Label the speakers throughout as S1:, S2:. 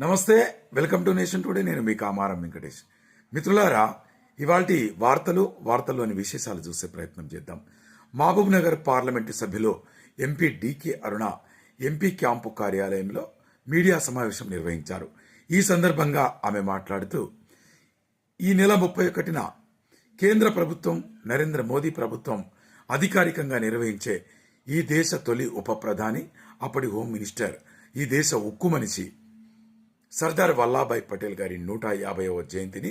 S1: నమస్తే, welcome to nation today. నేను మీ కామారం వెంకటేష్. మిత్రులారా, ఇవాల్టి వార్తల్లోని విశేషాలు చూసే ప్రయత్నం చేద్దాం. మహబూబ్ నగర్ పార్లమెంటు సభ్యులు ఎంపీ డికే అరుణ ఎంపీ క్యాంపు కార్యాలయంలో మీడియా సమావేశం నిర్వహించారు. ఈ సందర్భంగా ఆమె మాట్లాడుతూ, ఈ నెల 31న కేంద్ర ప్రభుత్వం, నరేంద్ర మోదీ ప్రభుత్వం అధికారికంగా నిర్వహించే ఈ దేశ తొలి ఉప ప్రధాని, అప్పటి హోం మినిస్టర్, ఈ దేశ ఉక్కు మనిషి సర్దార్ వల్లభాయ్ పటేల్ గారి 150వ జయంతిని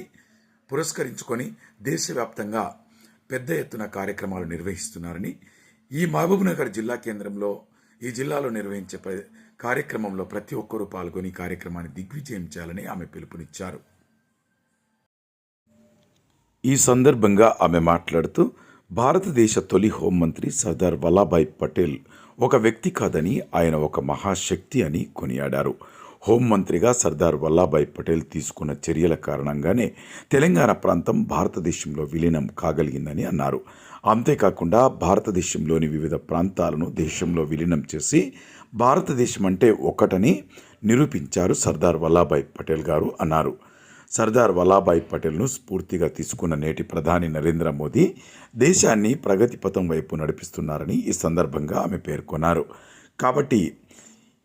S1: పురస్కరించుకొని దేశవ్యాప్తంగా పెద్ద ఎత్తున కార్యక్రమాలు నిర్వహిస్తున్నారని, ఈ మహబూబ్ నగర్ జిల్లా కేంద్రంలో ఈ జిల్లాలో నిర్వహించే కార్యక్రమంలో ప్రతి ఒక్కరూ పాల్గొని కార్యక్రమాన్ని దిగ్విజయం చేయాలని ఆమె పిలుపునిచ్చారు. ఈ సందర్భంగా ఆమె మాట్లాడుతూ, భారతదేశ తొలి హోంమంత్రి సర్దార్ వల్లభాయ్ పటేల్ ఒక వ్యక్తి కాదని, ఆయన ఒక మహాశక్తి అని కొనియాడారు. హోంమంత్రిగా సర్దార్ వల్లభాయ్ పటేల్ తీసుకున్న చర్యల కారణంగానే తెలంగాణ ప్రాంతం భారతదేశంలో విలీనం కాగలిగిందని అన్నారు. అంతేకాకుండా భారతదేశంలోని వివిధ ప్రాంతాలను దేశంలో విలీనం చేసి భారతదేశం అంటే ఒక్కటని నిరూపించారు సర్దార్ వల్లభాయ్ పటేల్ గారు అన్నారు. సర్దార్ వల్లభాయ్ పటేల్ను స్ఫూర్తిగా తీసుకున్న నేటి ప్రధాని నరేంద్ర మోదీ దేశాన్ని ప్రగతి పథం వైపు నడిపిస్తున్నారని ఈ సందర్భంగా ఆమె పేర్కొన్నారు. కాబట్టి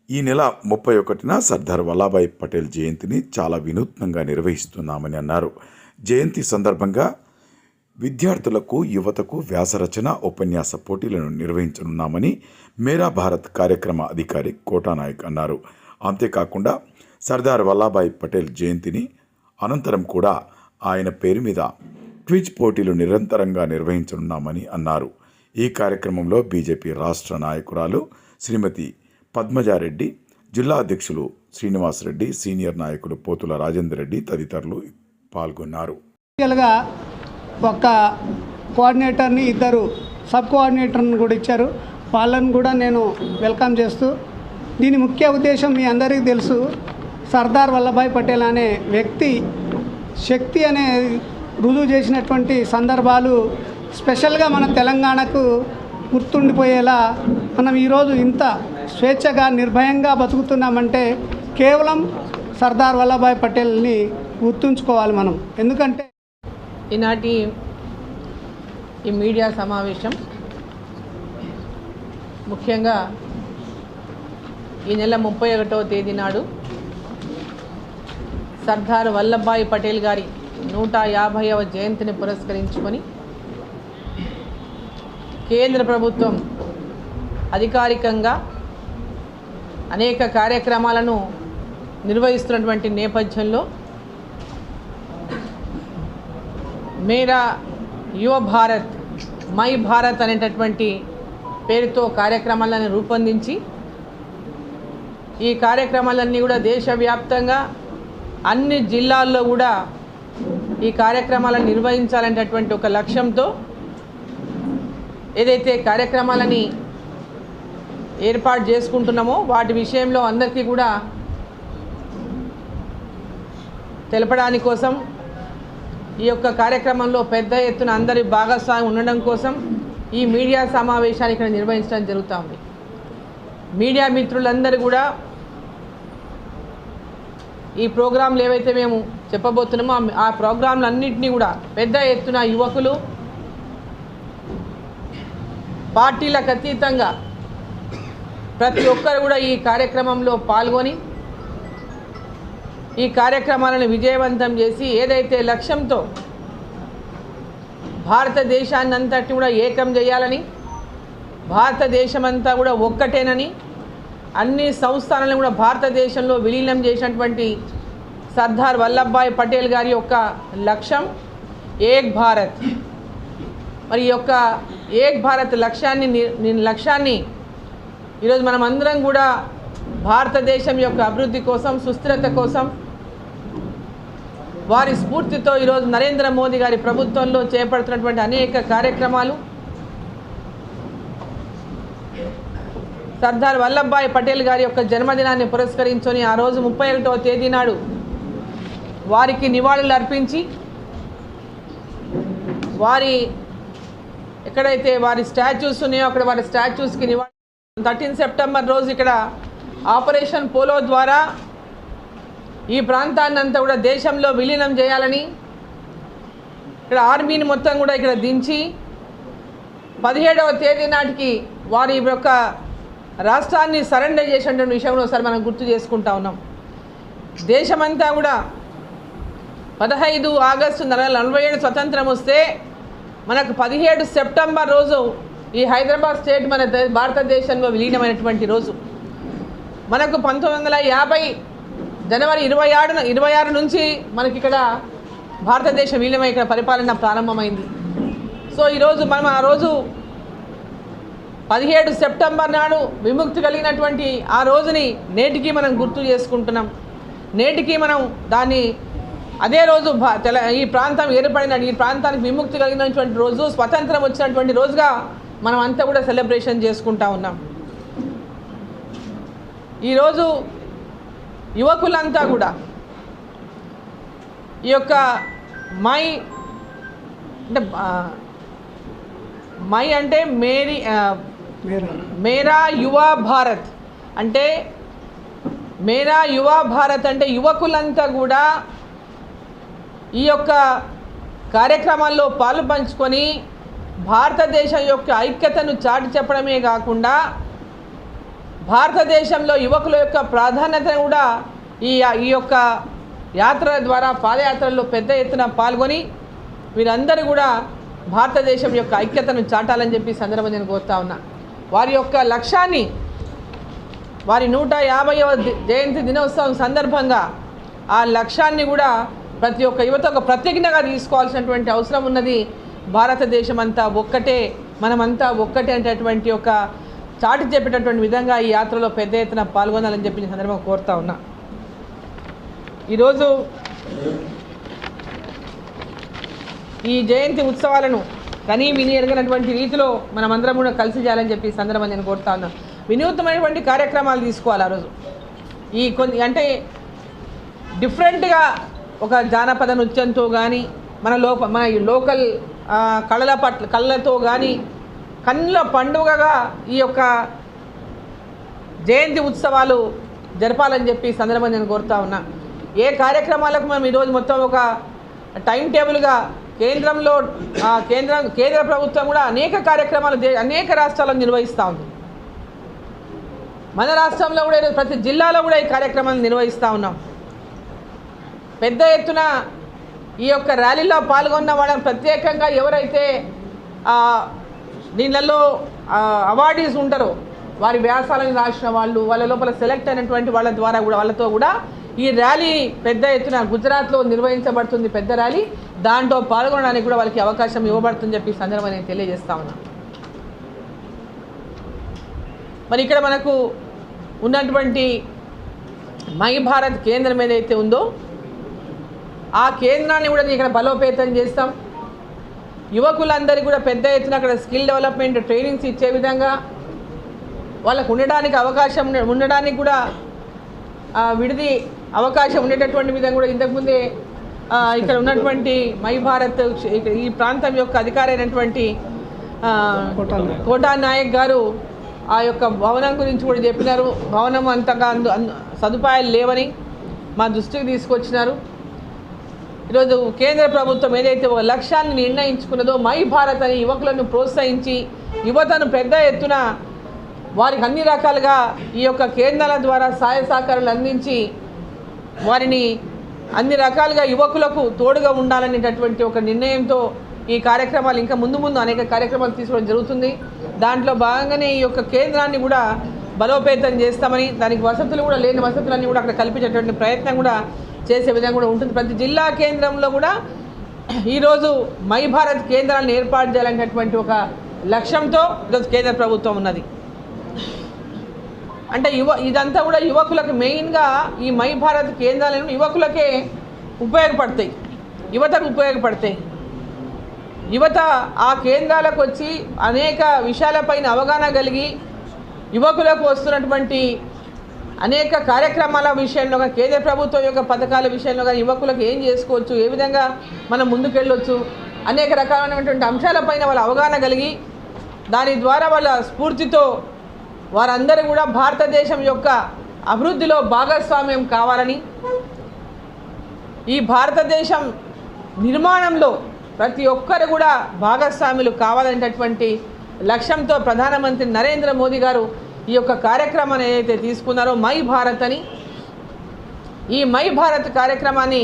S1: ఈ నెల 31న సర్దార్ వల్లభాయ్ పటేల్ జయంతిని చాలా వినూత్నంగా నిర్వహిస్తున్నామని అన్నారు. జయంతి సందర్భంగా విద్యార్థులకు, యువతకు వ్యాసరచన, ఉపన్యాస పోటీలను నిర్వహించనున్నామని మేరా భారత్ కార్యక్రమ అధికారి కోటానాయక్ అన్నారు. అంతేకాకుండా సర్దార్ వల్లభాయ్ పటేల్ జయంతిని అనంతరం కూడా ఆయన పేరు మీద క్విజ్ పోటీలు నిరంతరంగా నిర్వహించనున్నామని అన్నారు. ఈ కార్యక్రమంలో బీజేపీ రాష్ట్ర నాయకురాలు శ్రీమతి పద్మజారెడ్డి, జిల్లా అధ్యక్షులు శ్రీనివాసరెడ్డి, సీనియర్ నాయకులు పోతుల రాజేందర్ రెడ్డి తదితరులు పాల్గొన్నారు.
S2: ఒక కోఆర్డినేటర్ని, 2 సబ్ కోఆర్డినేటర్ని కూడా ఇచ్చారు. వాళ్ళని కూడా నేను వెల్కమ్ చేస్తూ, దీని ముఖ్య ఉద్దేశం మీ అందరికీ తెలుసు, సర్దార్ వల్లభాయ్ పటేల్ అనే వ్యక్తి శక్తి అనే రుజువు చేసినటువంటి సందర్భాలు స్పెషల్గా మన తెలంగాణకు గుర్తుండిపోయేలా మనం ఈరోజు ఇంత స్వేచ్ఛగా, నిర్భయంగా బతుకుతున్నామంటే కేవలం సర్దార్ వల్లభాయ్ పటేల్ని గుర్తుంచుకోవాలి మనం. ఎందుకంటే
S3: ఈనాటి ఈ మీడియా సమావేశం ముఖ్యంగా ఈ నెల 31వ తేదీ నాడు సర్దార్ వల్లభాయ్ పటేల్ గారి 150వ జయంతిని పురస్కరించుకొని కేంద్ర ప్రభుత్వం అధికారికంగా అనేక కార్యక్రమాలను నిర్వహిస్తున్నటువంటి నేపథ్యంలో మేరా యువ భారత్, మై భారత్ అనేటటువంటి పేరుతో కార్యక్రమాలను రూపొందించి ఈ కార్యక్రమాలన్నీ కూడా దేశవ్యాప్తంగా అన్ని జిల్లాల్లో కూడా ఈ కార్యక్రమాలను నిర్వహించాలనేటటువంటి ఒక లక్ష్యంతో ఏదైతే కార్యక్రమాలని ఏర్పాటు చేసుకుంటున్నామో వాటి విషయంలో అందరికీ కూడా తెలపడానికి కోసం, ఈ యొక్క కార్యక్రమంలో పెద్ద ఎత్తున అందరి భాగస్వామ్యం ఉండడం కోసం ఈ మీడియా సమావేశాన్ని ఇక్కడ నిర్వహించడం జరుగుతూ ఉంది. మీడియా మిత్రులందరూ కూడా ఈ ప్రోగ్రాంలు ఏవైతే మేము చెప్పబోతున్నామో ఆ ప్రోగ్రాంలన్నింటినీ కూడా పెద్ద ఎత్తున యువకులు, పార్టీలకు అతీతంగా ప్రతి ఒక్కరు కూడా ఈ కార్యక్రమంలో పాల్గొని ఈ కార్యక్రమాలను విజయవంతం చేసి ఏదైతే లక్ష్యంతో భారతదేశాన్ని అంతటి కూడా ఏకం చేయాలని, భారతదేశమంతా కూడా ఒక్కటేనని, అన్ని సంస్థానాలను కూడా భారతదేశంలో విలీనం చేసినటువంటి సర్దార్ వల్లభాయ్ పటేల్ గారి యొక్క లక్ష్యం ఏక్ భారత్. మరి ఈ యొక్క ఏక్ భారత్ లక్ష్యాన్ని ఈరోజు మనం అందరం కూడా భారతదేశం యొక్క అభివృద్ధి కోసం, సుస్థిరత కోసం వారి స్ఫూర్తితో ఈరోజు నరేంద్ర మోదీ గారి ప్రభుత్వంలో చేపడుతున్నటువంటి అనేక కార్యక్రమాలు, సర్దార్ వల్లభాయ్ పటేల్ గారి యొక్క జన్మదినాన్ని పురస్కరించుకొని ఆ రోజు 31వ తేదీ నాడు వారికి నివాళులు అర్పించి, వారి ఎక్కడైతే వారి స్టాచ్యూస్ ఉన్నాయో అక్కడ వారి స్టాచ్యూస్కి నివాళులు 13 సెప్టెంబర్ రోజు ఇక్కడ ఆపరేషన్ పోలో ద్వారా ఈ ప్రాంతాన్ని అంతా కూడా దేశంలో విలీనం చేయాలని ఇక్కడ ఆర్మీని మొత్తం కూడా ఇక్కడ దించి 17వ తేదీ నాటికి వారి యొక్క రాష్ట్రాన్ని సరెండర్ చేసినటువంటి విషయంలో ఒకసారి మనం గుర్తు చేసుకుంటా ఉన్నాం. దేశమంతా కూడా 15 ఆగస్టు 1947 స్వతంత్రం వస్తే మనకు 17 సెప్టెంబర్ రోజు ఈ హైదరాబాద్ స్టేట్ మన భారతదేశంలో విలీనమైనటువంటి రోజు. మనకు 1950 జనవరి 26 నుంచి మనకి ఇక్కడ భారతదేశం విలీనమై ఇక్కడ పరిపాలన ప్రారంభమైంది. సో ఈరోజు మనం ఆ రోజు 17 సెప్టెంబర్ నాడు విముక్తి కలిగినటువంటి ఆ రోజుని నేటికి మనం గుర్తు చేసుకుంటున్నాం. నేటికి మనం దాన్ని అదే రోజు ఈ ప్రాంతం ఏర్పడిన ఈ ప్రాంతానికి విముక్తి కలిగినటువంటి రోజు, స్వతంత్రం వచ్చినటువంటి రోజుగా మనం అంతా కూడా సెలబ్రేషన్ చేసుకుంటా ఉన్నాం. ఈరోజు యువకులంతా కూడా ఈ యొక్క మై అంటే మేరా యువ భారత్ అంటే మేరా యువ భారత్ అంటే యువకులంతా కూడా ఈ యొక్క కార్యక్రమాల్లో పాలు పంచుకొని భారతదేశం యొక్క ఐక్యతను చాటి చెప్పడమే కాకుండా భారతదేశంలో యువకుల యొక్క ప్రాధాన్యతను కూడా ఈ యొక్క యాత్రల ద్వారా పాదయాత్రల్లో పెద్ద ఎత్తున పాల్గొని వీరందరూ కూడా భారతదేశం యొక్క ఐక్యతను చాటాలని చెప్పి సందర్భంగా నేను కోరుతా ఉన్నా. వారి యొక్క లక్ష్యాన్ని వారి 150వ జయంతి దినోత్సవం సందర్భంగా ఆ లక్ష్యాన్ని కూడా ప్రతి ఒక్క యువత ఒక ప్రతిజ్ఞగా తీసుకోవాల్సినటువంటి అవసరం ఉన్నది. భారతదేశం అంతా ఒక్కటే, మనమంతా ఒక్కటే అనేటటువంటి ఒక చాటి చెప్పేటటువంటి విధంగా ఈ యాత్రలో పెద్ద ఎత్తున పాల్గొనాలని చెప్పి సందర్భంగా కోరుతా ఉన్నా. ఈరోజు ఈ జయంతి ఉత్సవాలను కనీ విని ఎరగనటువంటి రీతిలో మనమందరం కూడా కలిసి చేయాలని చెప్పి సందర్భంగా నేను కోరుతా ఉన్నా. వినూత్నమైనటువంటి కార్యక్రమాలు తీసుకోవాలి. ఆ రోజు ఈ కొన్ని అంటే డిఫరెంట్గా ఒక జానపద నృత్యంతో కానీ మన లోకల్ కళలతో కానీ కన్నుల పండుగగా ఈ యొక్క జయంతి ఉత్సవాలు జరపాలని చెప్పి సందర్భంగా నేను కోరుతా ఉన్నా. ఏ కార్యక్రమాలకు మనం ఈరోజు మొత్తం ఒక టైం టేబుల్గా కేంద్ర ప్రభుత్వం కూడా అనేక కార్యక్రమాలు అనేక రాష్ట్రాలను నిర్వహిస్తూ ఉంది. మన రాష్ట్రంలో కూడా ఈరోజు ప్రతి జిల్లాలో కూడా ఈ కార్యక్రమాలు నిర్వహిస్తూ ఉన్నాం. పెద్ద ఎత్తున ఈ యొక్క ర్యాలీలో పాల్గొన్న వాళ్ళని ప్రత్యేకంగా ఎవరైతే దీనిలలో అవార్డీస్ ఉంటారో వారి వ్యాసాలను రాసిన వాళ్ళు, వాళ్ళ లోపల సెలెక్ట్ అయినటువంటి వాళ్ళ ద్వారా కూడా వాళ్ళతో కూడా ఈ ర్యాలీ పెద్ద ఎత్తున గుజరాత్లో నిర్వహించబడుతుంది. పెద్ద ర్యాలీ, దాంట్లో పాల్గొనడానికి కూడా వాళ్ళకి అవకాశం ఇవ్వబడుతుందని చెప్పి సందర్భంగా నేను తెలియజేస్తా ఉన్నా. మరి ఇక్కడ మనకు ఉన్నటువంటి మై భారత్ కేంద్రం ఏదైతే ఉందో ఆ కేంద్రాన్ని కూడా ఇక్కడ బలోపేతం చేస్తాం. యువకులందరికీ కూడా పెద్ద ఎత్తున అక్కడ స్కిల్ డెవలప్మెంట్ ట్రైనింగ్స్ ఇచ్చే విధంగా వాళ్ళకు ఉండడానికి కూడా విడిది అవకాశం ఉండేటటువంటి విధంగా కూడా ఇంతకుముందే ఇక్కడ ఉన్నటువంటి మై భారత్ ఈ ప్రాంతం యొక్క అధికారి అయినటువంటి కోటా నాయక్ గారు ఆ యొక్క భవనం గురించి కూడా చెప్పినారు. భవనం అంతగా సదుపాయాలు లేవని మా దృష్టికి తీసుకొచ్చినారు. ఈరోజు కేంద్ర ప్రభుత్వం ఏదైతే ఒక లక్ష్యాన్ని నిర్ణయించుకున్నదో మై భారత్ అని యువకులను ప్రోత్సహించి యువతను పెద్ద ఎత్తున వారికి అన్ని రకాలుగా ఈ యొక్క కేంద్రాల ద్వారా సహాయ సహకారాలు అందించి వారిని అన్ని రకాలుగా యువకులకు తోడుగా ఉండాలనేటటువంటి ఒక నిర్ణయంతో ఈ కార్యక్రమాలు ఇంకా ముందు అనేక కార్యక్రమాలు తీసుకోవడం జరుగుతుంది. దాంట్లో భాగంగానే ఈ యొక్క కేంద్రాన్ని కూడా బలోపేతం చేస్తామని, దానికి వసతులు కూడా లేని వసతులన్నీ కూడా అక్కడ కల్పించేటువంటి ప్రయత్నం కూడా చేసే విధంగా కూడా ఉంటుంది. ప్రతి జిల్లా కేంద్రంలో కూడా ఈరోజు మై భారత్ కేంద్రాలను ఏర్పాటు చేయాలనేటటువంటి ఒక లక్ష్యంతో ఈరోజు కేంద్ర ప్రభుత్వం ఉన్నది. అంటే ఇదంతా కూడా యువకులకు మెయిన్గా ఈ మై భారత్ కేంద్రాలను యువకులకే ఉపయోగపడతాయి, యువతకు ఉపయోగపడతాయి. యువత ఆ కేంద్రాలకు వచ్చి అనేక విషయాలపైన అవగాహన కలిగి యువకులకు వస్తున్నటువంటి అనేక కార్యక్రమాల విషయంలో కేంద్ర ప్రభుత్వం యొక్క పథకాల విషయంలో కానీ యువకులకు ఏం చేసుకోవచ్చు, ఏ విధంగా మనం ముందుకెళ్ళొచ్చు, అనేక రకాలైనటువంటి అంశాలపైన వాళ్ళ అవగాహన కలిగి దాని ద్వారా వాళ్ళ స్ఫూర్తితో వారందరూ కూడా భారతదేశం యొక్క అభివృద్ధిలో భాగస్వామ్యం కావాలని, ఈ భారతదేశం నిర్మాణంలో ప్రతి ఒక్కరు కూడా భాగస్వాములు కావాలనేటటువంటి లక్ష్యంతో ప్రధానమంత్రి నరేంద్ర మోదీ గారు ఈ యొక్క కార్యక్రమాన్ని ఏదైతే తీసుకున్నారో మై భారత్ అని, ఈ మై భారత్ కార్యక్రమాన్ని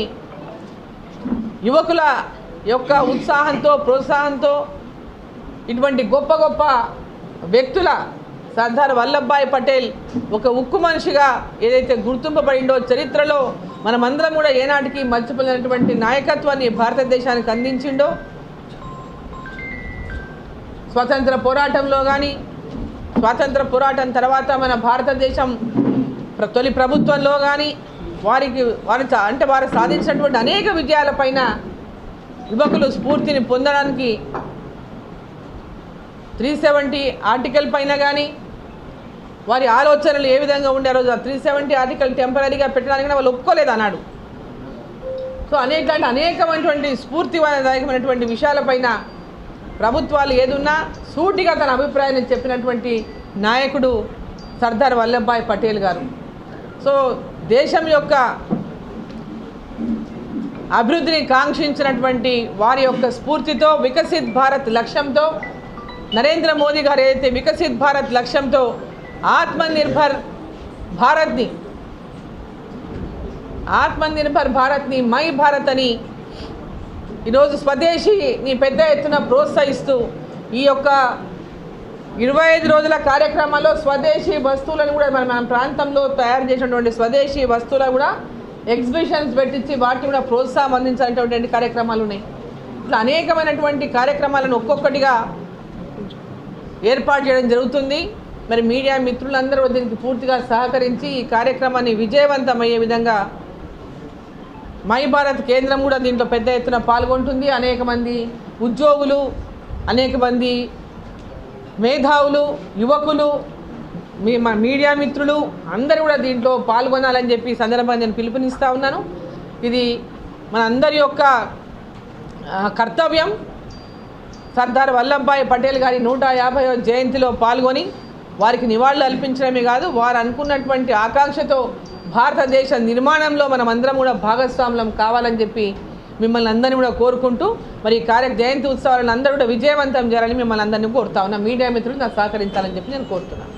S3: యువకుల యొక్క ఉత్సాహంతో ప్రోత్సాహంతో ఇటువంటి గొప్ప గొప్ప వ్యక్తుల సర్దార్ వల్లభాయ్ పటేల్ ఒక ఉక్కు మనిషిగా ఏదైతే గుర్తింపబడిందో చరిత్రలో మనమందరం కూడా ఏనాటికి మర్చిపోలేనటువంటి నాయకత్వాన్ని భారతదేశానికి అందించిండో, స్వాతంత్ర పోరాటంలో కానీ స్వాతంత్ర పోరాటం తర్వాత మన భారతదేశం తొలి ప్రభుత్వంలో కానీ వారు సాధించినటువంటి అనేక విజయాలపైన యువకులు స్ఫూర్తిని పొందడానికి 370 ఆర్టికల్ పైన కానీ వారి ఆలోచనలు ఏ విధంగా ఉండే రోజు 370 ఆర్టికల్ టెంపరీగా పెట్టడానికి వాళ్ళు ఒప్పుకోలేదు అన్నాడు. సో అనేకమైనటువంటి స్ఫూర్తిదాయకమైనటువంటి విషయాలపైన ప్రభుత్వాలు ఏదున్నా సూటిగా తన అభిప్రాయాన్ని చెప్పినటువంటి నాయకుడు సర్దార్ వల్లభాయ్ పటేల్ గారు. సో దేశం యొక్క అభివృద్ధిని కాంక్షించినటువంటి వారి యొక్క స్ఫూర్తితో వికసిత్ భారత్ లక్ష్యంతో నరేంద్ర మోదీ గారు ఏదైతే వికసిత్ భారత్ లక్ష్యంతో ఆత్మనిర్భర్ భారత్ని మై భారత్ అని ఈరోజు స్వదేశీని పెద్ద ఎత్తున ప్రోత్సహిస్తూ ఈ యొక్క 25 రోజుల కార్యక్రమాల్లో స్వదేశీ వస్తువులను కూడా మన ప్రాంతంలో తయారు చేసినటువంటి స్వదేశీ వస్తువులు కూడా ఎగ్జిబిషన్స్ పెట్టించి వాటిని కూడా ప్రోత్సాహం అందించాలనేటువంటి కార్యక్రమాలు ఉన్నాయి. ఇట్లా అనేకమైనటువంటి కార్యక్రమాలను ఒక్కొక్కటిగా ఏర్పాటు చేయడం జరుగుతుంది. మరి మీడియా మిత్రులందరూ దీనికి పూర్తిగా సహకరించి ఈ కార్యక్రమాన్ని విజయవంతమయ్యే విధంగా మై భారత్ కేంద్రం కూడా దీంట్లో పెద్ద ఎత్తున పాల్గొంటుంది. అనేక మంది ఉద్యోగులు, అనేక మంది మేధావులు, యువకులు, మీడియా మిత్రులు అందరూ కూడా దీంట్లో పాల్గొనాలని చెప్పి సందర్భంగా నేను పిలుపునిస్తూ ఉన్నాను. ఇది మనందరి యొక్క కర్తవ్యం. సర్దార్ వల్లభాయ్ పటేల్ గారి 150వ జయంతిలో పాల్గొని వారికి నివాళులు అర్పించడమే కాదు, వారు అనుకున్నటువంటి ఆకాంక్షతో భారతదేశ నిర్మాణంలో మనం అందరం కూడా భాగస్వాములం కావాలని చెప్పి మిమ్మల్ని అందరినీ కూడా కోరుకుంటూ మరి జయంతి ఉత్సవాలను అందరూ కూడా విజయవంతం చేయాలని మిమ్మల్ని అందరినీ కోరుతా ఉన్నా. మీడియా మిత్రులు నాకు సహకరించాలని చెప్పి నేను కోరుతున్నాను.